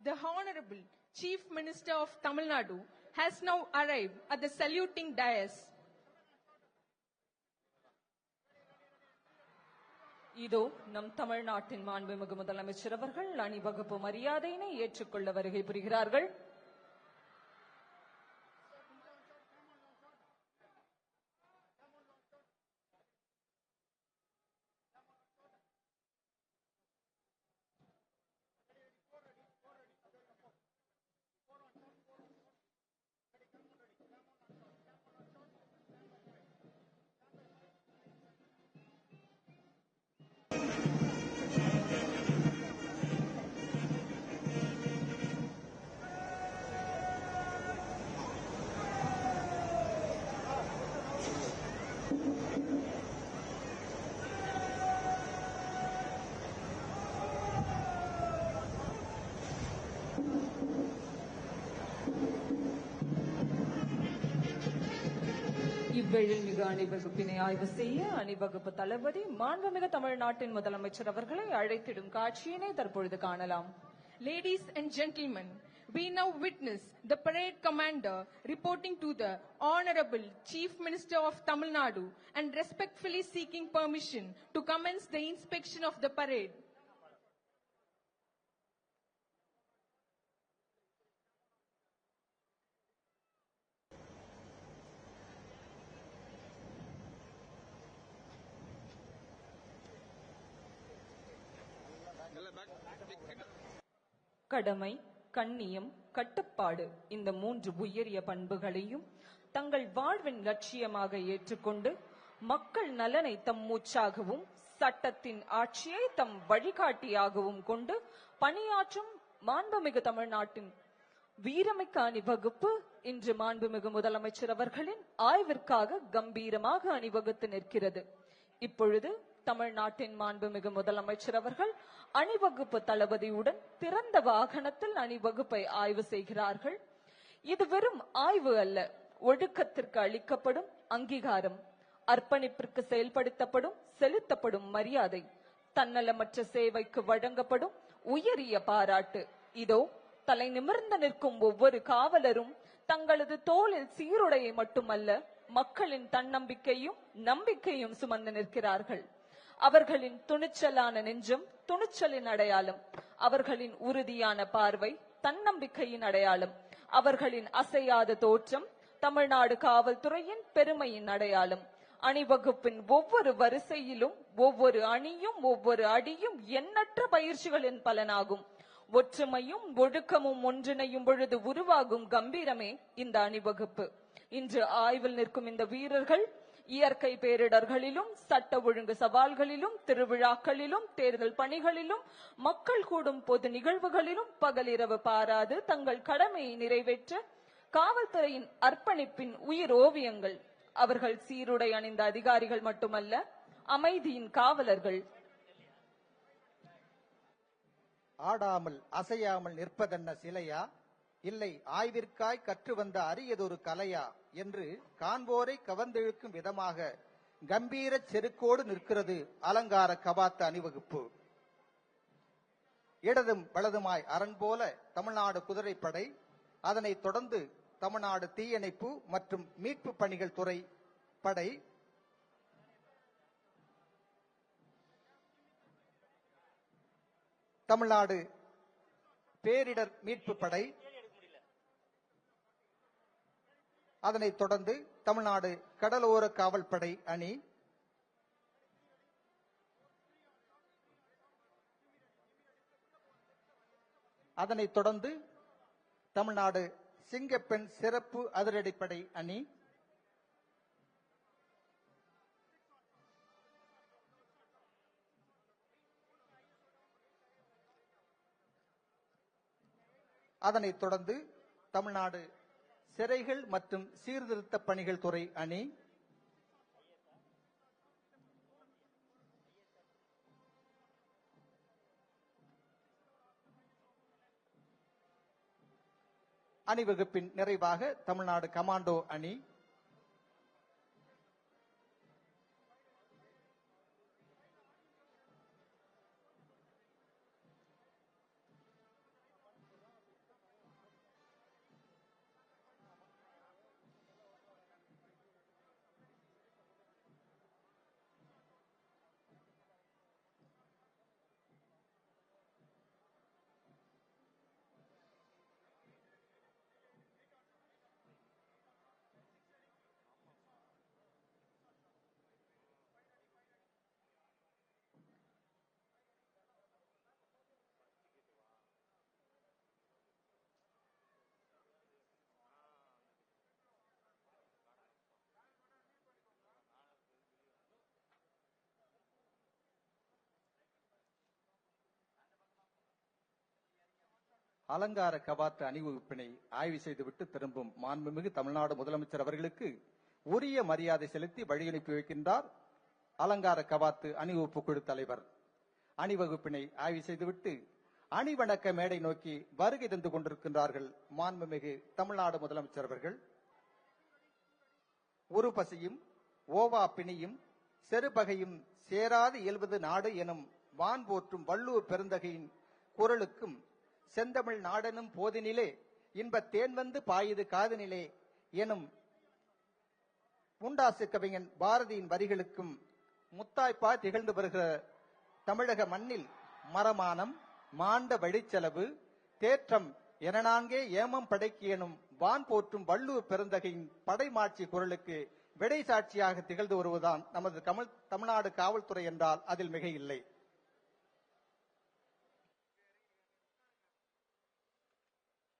The Honorable Chief Minister of Tamil Nadu has now arrived at the saluting dais. இதோ நம் தமிழ்நாட்டின் மாண்புமிகு முதலமைச்சர் அவர்கள் அணிவகுப்பு மரியாதையினை ஏற்றுக்கொள்ள வருகை புரிகிறார்கள். இவ்வேழில் மிகு அணிவகுப்பினை ஆய்வு செய்ய அணிவகுப்பு தளபதி மாண்புமிகு தமிழ்நாட்டின் முதலமைச்சர் அவர்களை அழைத்திடும் காட்சியினை தற்பொழுது காணலாம். Ladies and gentlemen, we now witness the parade commander reporting to the Honorable Chief Minister of Tamil Nadu and respectfully seeking permission to commence the inspection of the parade. கடமை, கண்ணியம், கட்டுப்பாடு இந்த 3 உயரிய பண்புகளையும் தங்கள் வாழ்வின் லட்சியமாக ஏற்றுக்கொண்டு மக்கள் நலனை தம் மூச்சாகவும் சட்டத்தின் ஆட்சியை தம் வழிகாட்டியாகவும் கொண்டு பணியாற்றும் மாண்புமிகு தமிழ்நாட்டின் வீரமிக்க அணிவகுப்பு இன்று மாண்புமிகு முதலமைச்சர் அவர்களின் ஆய்விற்காக கம்பீரமாக அணிவகுத்து நிற்கிறது. இப்பொழுது தமிழ்நாட்டின் மாண்புமிகு முதலமைச்சர் அவர்கள் அணிவகுப்பு தளபதியுடன் திறந்த வாகனத்தில் அணிவகுப்பை ஆய்வு செய்கிறார்கள். இது வெறும் ஆய்வு அல்ல, ஒழுக்கத்திற்கு அளிக்கப்படும் அங்கீகாரம், அர்ப்பணிப்பிற்கு செயல்படுத்தப்படும் செலுத்தப்படும் மரியாதை, தன்னலமற்ற சேவைக்கு வழங்கப்படும் உயரிய பாராட்டு. இதோ தலை நிமிர்ந்து நிற்கும் ஒவ்வொரு காவலரும் தங்களது தோளில் சீருடையை மட்டுமல்ல, மக்களின் தன்னம்பிக்கையும் நம்பிக்கையும் சுமந்து நிற்கிறார்கள். அவர்களின் துணிச்சலான நெஞ்சம் துணிச்சலின் அடையாளம், அவர்களின் உறுதியான பார்வை தன்னம்பிக்கையின் அடையாளம், அவர்களின் அசையாத தோற்றம் தமிழ்நாடு காவல்துறையின் பெருமையின் அடையாளம். அணிவகுப்பின் ஒவ்வொரு வரிசையிலும் ஒவ்வொரு அணியும் ஒவ்வொரு அடியும் எண்ணற்ற பயிற்சிகளின் பலனாகும். ஒற்றுமையும் ஒழுக்கமும் ஒன்றிணையும் பொழுது உருவாகும் கம்பீரமே இந்த அணிவகுப்பு. இன்று ஆய்வில் நிற்கும் இந்த வீரர்கள் இயற்கை பேரிடர்களிலும் சட்ட ஒழுங்கு சவால்களிலும் திருவிழாக்களிலும் தேர்தல் பணிகளிலும் மக்கள் கூடும் பொது நிகழ்வுகளிலும் பகலிரவு பாராது தங்கள் கடமையை நிறைவேற்ற காவல்துறையின் அர்ப்பணிப்பின் உயிர் ஓவியங்கள். அவர்கள் சீருடை அணிந்த அதிகாரிகள் மட்டுமல்ல, அமைதியின் காவலர்கள். ஆடாமல் அசையாமல் நிற்பதென்ன சிலையா, இல்லை ஆய்விற்காய் கற்று வந்த அரியதொரு கலையா என்று காண்போரை கவர்ந்தெழுக்கும் விதமாக கம்பீர செருக்கோடு நிற்கிறது அலங்கார கவாத்த அணிவகுப்பு. இடதும் வலதுமாய் அரண் போல தமிழ்நாடு குதிரைப்படை, அதனைத் தொடர்ந்து தமிழ்நாடு தீயணைப்பு மற்றும் மீட்பு பணிகள் துறை படை, தமிழ்நாடு பேரிடர் மீட்பு படை, அதனைத் தொடர்ந்து தமிழ்நாடு கடலோர காவல்படை அணி, அதனைத் தொடர்ந்து தமிழ்நாடு சிங்கப்பெண் சிறப்பு அதிரடிப்படை அணி, அதனைத் தொடர்ந்து தமிழ்நாடு சிறைகள் மற்றும் சீர்திருத்த பணிகள் துறை அணி, அணிவகுப்பின் நிறைவாக தமிழ்நாடு கமாண்டோ அணி, அலங்கார கவாத்து அணிவகுப்பினை ஆய்வு செய்துவிட்டு திரும்பும் மாண்புமிகு தமிழ்நாடு முதலமைச்சர் அவர்களுக்கு உரிய மரியாதை செலுத்தி வழியனுப்பி வைக்கின்றார் அலங்கார கவாத்து அணிவகுப்பு குழு தலைவர். அணிவகுப்பினை ஆய்வு செய்துவிட்டு அணிவணக்க மேடை நோக்கி வருகை தந்து கொண்டிருக்கின்றார்கள் மாண்புமிகு தமிழ்நாடு முதலமைச்சர் அவர்கள். ஒரு பசியும் ஓவா பிணியும் செருபகையும் சேராது இயல்வது நாடு எனும் வான் போற்றும் வள்ளுவர் பெருந்தகையின் குரலுக்கும் செந்தமிழ் நாடெனும் போதினிலே இன்ப தேன் வந்து பாயுது காதனிலே எனும் முண்டாசு கவிஞன் பாரதியின் வரிகளுக்கும் முத்தாய்ப்பா திகழ்ந்து வருகிற தமிழக மண்ணில் மரமானம் மாண்ட வழிச்செலவு தேற்றம் என நான்கே ஏமம் படைக்கு எனும் வான் போற்றும் வள்ளுவர் பெருந்தகையின் படைமாட்சி குரலுக்கு விடை சாட்சியாக திகழ்ந்து வருவதுதான் நமது தமிழ்நாடு காவல்துறை என்றால் அதில் மிக இல்லை.